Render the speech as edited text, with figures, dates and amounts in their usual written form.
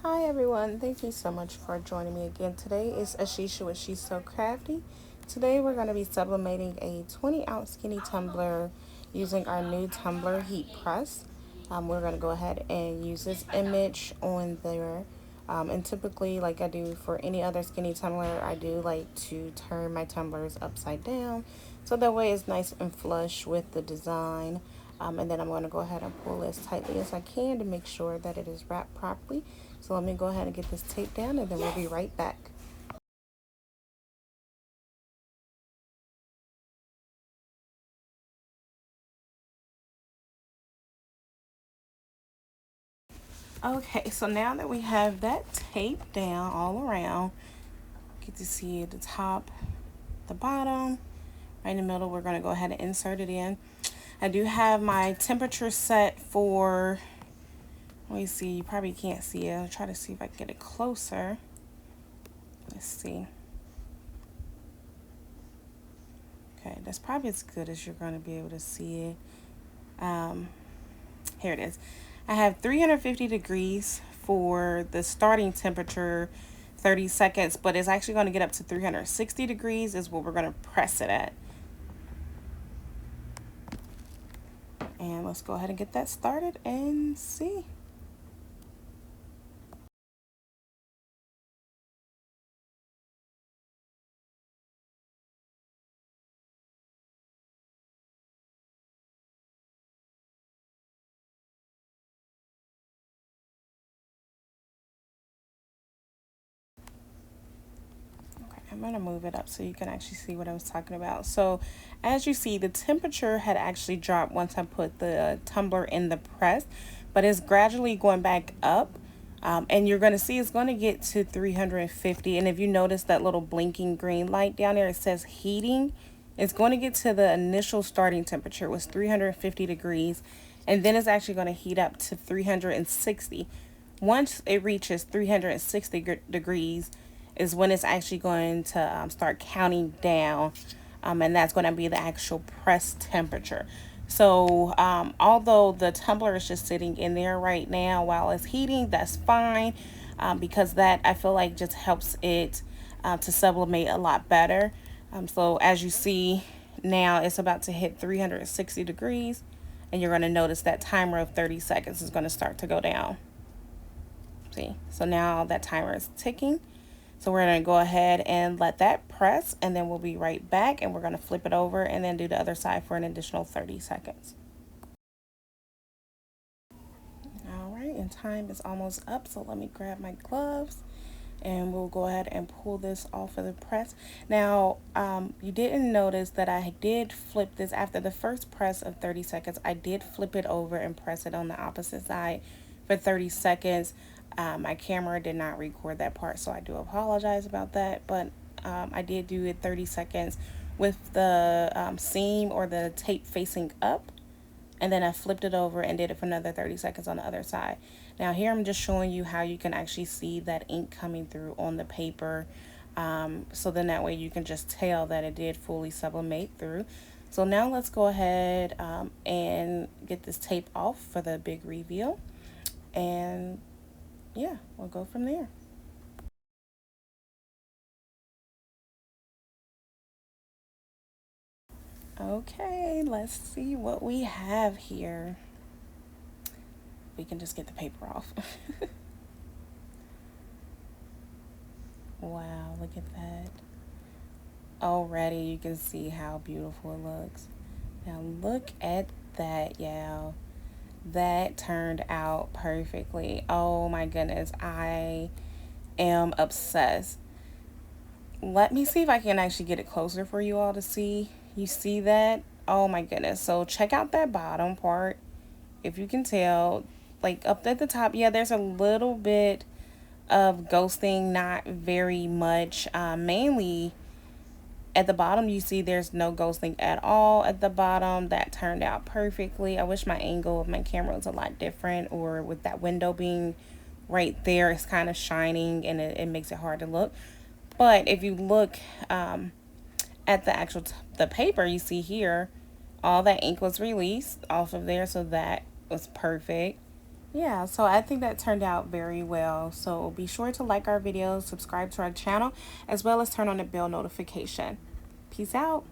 Hi everyone, thank you so much for joining me again. Today is Sheesh with She's So Crafty. Today we're going to be sublimating a 20-ounce skinny tumbler using our new tumbler heat press. We're going to go ahead and use this image on there. And typically, like I do for any other skinny tumbler, I do like to turn my tumblers upside down so that way it's nice and flush with the design. And then I'm going to go ahead and pull as tightly as I can to make sure that it is wrapped properly. So let me go ahead and get this tape down and then we'll be right back. Okay, so now that we have that tape down all around, get to see the top, the bottom, right in the middle, we're going to go ahead and insert it in. I do have my temperature set for, let me see, you probably can't see it. I'll try to see if I can get it closer. Let's see. Okay, that's probably as good as you're going to be able to see it. Here it is. I have 350 degrees for the starting temperature, 30 seconds, but it's actually going to get up to 360 degrees is what we're going to press it at. And let's go ahead and get that started and see. I'm going to move it up so you can actually see what I was talking about. So as you see, the temperature had actually dropped once I put the tumbler in the press, but it's gradually going back up. And you're going to see it's going to get to 350. And if you notice that little blinking green light down there, it says heating. It's going to get to the initial starting temperature, was 350 degrees. And then it's actually going to heat up to 360. Once it reaches 360 degrees, is when it's actually going to start counting down, and that's going to be the actual press temperature. So although the tumbler is just sitting in there right now while it's heating, that's fine, because that I feel like just helps it to sublimate a lot better. So as you see now, it's about to hit 360 degrees, and you're going to notice that timer of 30 seconds is going to start to go down. See, so now that timer is ticking. So we're going to go ahead and let that press, and then we'll be right back, and we're going to flip it over and then do the other side for an additional 30 seconds. All right, and time is almost up, so let me grab my gloves and we'll go ahead and pull this off of the press. Now, you didn't notice that I did flip this after the first press of 30 seconds. I did flip it over and press it on the opposite side for 30 seconds. My camera did not record that part, so I do apologize about that, but I did do it 30 seconds with the seam or the tape facing up, and then I flipped it over and did it for another 30 seconds on the other side. Now here I'm just showing you how you can actually see that ink coming through on the paper, so then that way you can just tell that it did fully sublimate through. So now let's go ahead and get this tape off for the big reveal, and yeah, we'll go from there. Okay, let's see what we have here. We can just get the paper off. Wow, look at that. Already you can see how beautiful it looks. Now look at that, y'all. That turned out perfectly. Oh my goodness, I am obsessed. Let me see if I can actually get it closer for you all to see. You see that? Oh my goodness. So check out that bottom part. If you can tell, like up at the top, yeah, there's a little bit of ghosting, not very much. Mainly at the bottom, you see there's no ghosting at all at the bottom. That turned out perfectly. I wish my angle of my camera was a lot different, or with that window being right there, it's kind of shining and it makes it hard to look. But if you look at the actual the paper, you see here all that ink was released off of there, so that was perfect. Yeah, so I think that turned out very well. So be sure to like our videos, subscribe to our channel, as well as turn on the bell notification. Peace out.